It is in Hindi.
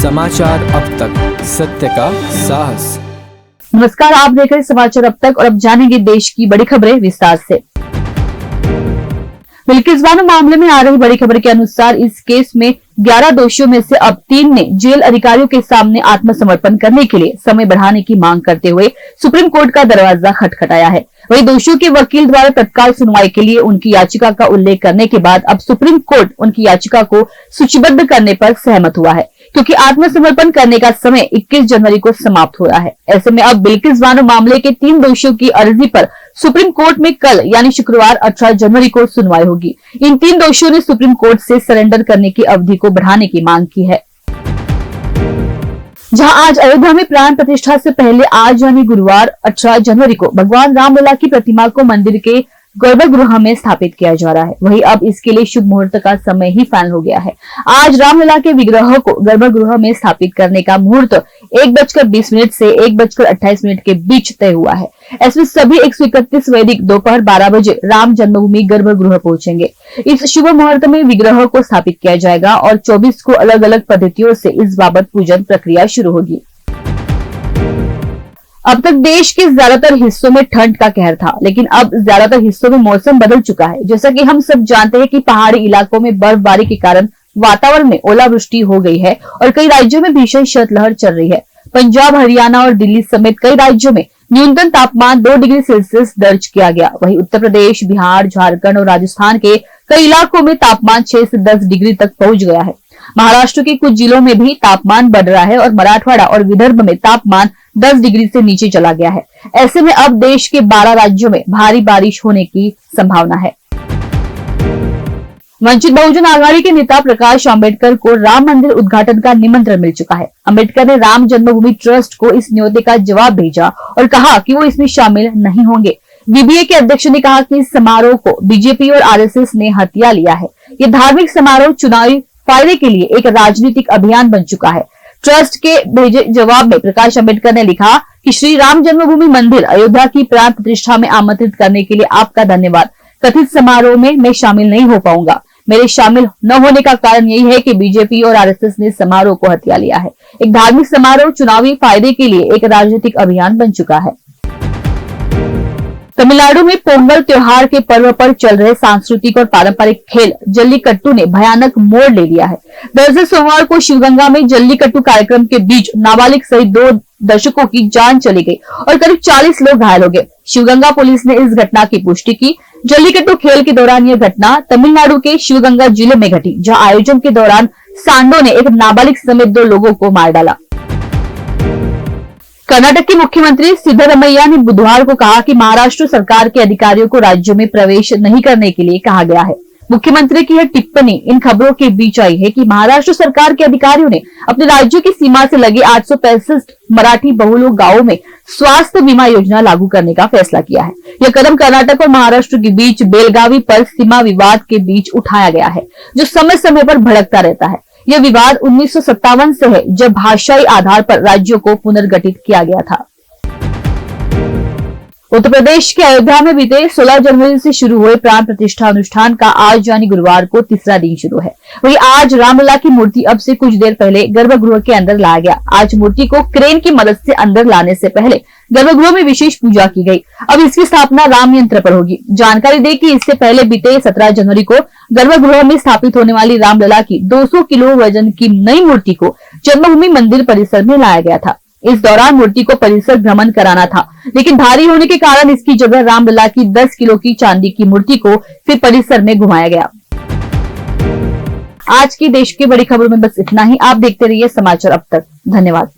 समाचार अब तक, सत्य का साहस। नमस्कार, आप देख रहे हैं समाचार अब तक और अब जानेंगे देश की बड़ी खबरें विस्तार से। बिल्किस बानो मामले में आ रही बड़ी खबर के अनुसार इस केस में 11 दोषियों में से अब 3 ने जेल अधिकारियों के सामने आत्मसमर्पण करने के लिए समय बढ़ाने की मांग करते हुए सुप्रीम कोर्ट का दरवाजा खटखटाया है। वहीं दोषियों के वकील द्वारा तत्काल सुनवाई के लिए उनकी याचिका का उल्लेख करने के बाद अब सुप्रीम कोर्ट उनकी याचिका को सूचीबद्ध करने पर सहमत हुआ है, क्योंकि आत्मसमर्पण करने का समय 21 जनवरी को समाप्त हो रहा है। ऐसे में अब बिल्किस बानो मामले के 3 दोषियों की अर्जी पर सुप्रीम कोर्ट में कल यानी शुक्रवार 18 जनवरी को सुनवाई होगी। इन 3 दोषियों ने सुप्रीम कोर्ट से सरेंडर करने की अवधि को बढ़ाने की मांग की है। जहां आज अयोध्या में प्राण प्रतिष्ठा से पहले आज यानी गुरुवार 18 जनवरी को भगवान रामलला की प्रतिमा को मंदिर के गर्भगृह में स्थापित किया जा रहा है, वहीं अब इसके लिए शुभ मुहूर्त का समय ही फाइनल हो गया है। आज रामलला के विग्रह को गर्भगृह में स्थापित करने का मुहूर्त 1:20 से 1:28 के बीच तय हुआ है। ऐसे सभी 131 वैदिक दोपहर 12 बजे राम जन्मभूमि गर्भगृह पहुंचेंगे। इस शुभ मुहूर्त में विग्रह को स्थापित किया जाएगा और 24 को अलग अलग पद्धतियों से इस बाबत पूजन प्रक्रिया शुरू होगी। अब तक देश के ज्यादातर हिस्सों में ठंड का कहर था, लेकिन अब ज्यादातर हिस्सों में मौसम बदल चुका है। जैसा कि हम सब जानते हैं कि पहाड़ी इलाकों में बर्फबारी के कारण वातावरण में ओलावृष्टि हो गई है और कई राज्यों में भीषण शीतलहर चल रही है। पंजाब, हरियाणा और दिल्ली समेत कई राज्यों में न्यूनतम तापमान 2 डिग्री सेल्सियस दर्ज किया गया। वहीं उत्तर प्रदेश, बिहार, झारखंड और राजस्थान के कई इलाकों में तापमान 6 से 10 डिग्री तक पहुंच गया है। महाराष्ट्र के कुछ जिलों में भी तापमान बढ़ रहा है और मराठवाड़ा और विदर्भ में तापमान 10 डिग्री से नीचे चला गया है। ऐसे में अब देश के 12 राज्यों में भारी बारिश होने की संभावना है। वंचित बहुजन आघाड़ी के नेता प्रकाश आंबेडकर को राम मंदिर उद्घाटन का निमंत्रण मिल चुका है। आंबेडकर ने राम जन्मभूमि ट्रस्ट को इस न्योते का जवाब भेजा और कहा कि वो इसमें शामिल नहीं होंगे। वीबीए के अध्यक्ष ने कहा कि इस समारोह को बीजेपी और आरएसएस ने हथिया लिया है। ये धार्मिक समारोह चुनावी फायदे के लिए एक राजनीतिक अभियान बन चुका है। ट्रस्ट के भेजे जवाब में प्रकाश आंबेडकर ने लिखा कि श्री राम जन्मभूमि मंदिर अयोध्या की प्राण प्रतिष्ठा में आमंत्रित करने के लिए आपका धन्यवाद। कथित समारोह में मैं शामिल नहीं हो पाऊंगा। मेरे शामिल न होने का कारण यही है कि बीजेपी और आरएसएस ने समारोह को हथिया लिया है। एक धार्मिक समारोह चुनावी फायदे के लिए एक राजनीतिक अभियान बन चुका है। तमिलनाडु में पोंगल त्योहार के पर्व पर चल रहे सांस्कृतिक और पारंपरिक खेल जल्लीकट्टू ने भयानक मोड़ ले लिया है। दरअसल सोमवार को शिवगंगा में जल्लीकट्टू कार्यक्रम के बीच नाबालिग सहित 2 दर्शकों की जान चली गई और करीब 40 लोग घायल हो गए। शिवगंगा पुलिस ने इस घटना की पुष्टि की। जल्लीकट्टू खेल के दौरान यह घटना तमिलनाडु के शिवगंगा जिले में घटी, जहाँ आयोजन के दौरान सांडों ने एक नाबालिग समेत 2 लोगों को मार डाला। कर्नाटक के मुख्यमंत्री सिद्धरमैया ने बुधवार को कहा कि महाराष्ट्र सरकार के अधिकारियों को राज्यों में प्रवेश नहीं करने के लिए कहा गया है। मुख्यमंत्री की यह टिप्पणी इन खबरों के बीच आई है कि महाराष्ट्र सरकार के अधिकारियों ने अपने राज्यों की सीमा से लगे 865 मराठी बहुल गांवों में स्वास्थ्य बीमा योजना लागू करने का फैसला किया है। यह कदम कर्नाटक और महाराष्ट्र के बीच बेलगावी पर सीमा विवाद के बीच उठाया गया है, जो समय समय पर भड़कता रहता है। यह विवाद 1957 से है, जब भाषाई आधार पर राज्यों को पुनर्गठित किया गया था। उत्तर प्रदेश के अयोध्या में बीते 16 जनवरी से शुरू हुए प्राण प्रतिष्ठा अनुष्ठान का आज यानी गुरुवार को तीसरा दिन शुरू है। वहीं आज रामलला की मूर्ति अब से कुछ देर पहले गर्भगृह के अंदर लाया गया। आज मूर्ति को क्रेन की मदद से अंदर लाने से पहले गर्भगृह में विशेष पूजा की गई। अब इसकी स्थापना राम यंत्र पर होगी। जानकारी दे कि इससे पहले बीते 17 जनवरी को गर्भगृह में स्थापित होने वाली रामलला की 200 किलो वजन की नई मूर्ति को जन्मभूमि मंदिर परिसर में लाया गया था। इस दौरान मूर्ति को परिसर भ्रमण कराना था, लेकिन भारी होने के कारण इसकी जगह रामलला की 10 किलो की चांदी की मूर्ति को फिर परिसर में घुमाया गया। आज की देश की बड़ी खबरों में बस इतना ही। आप देखते रहिए समाचार अब तक। धन्यवाद।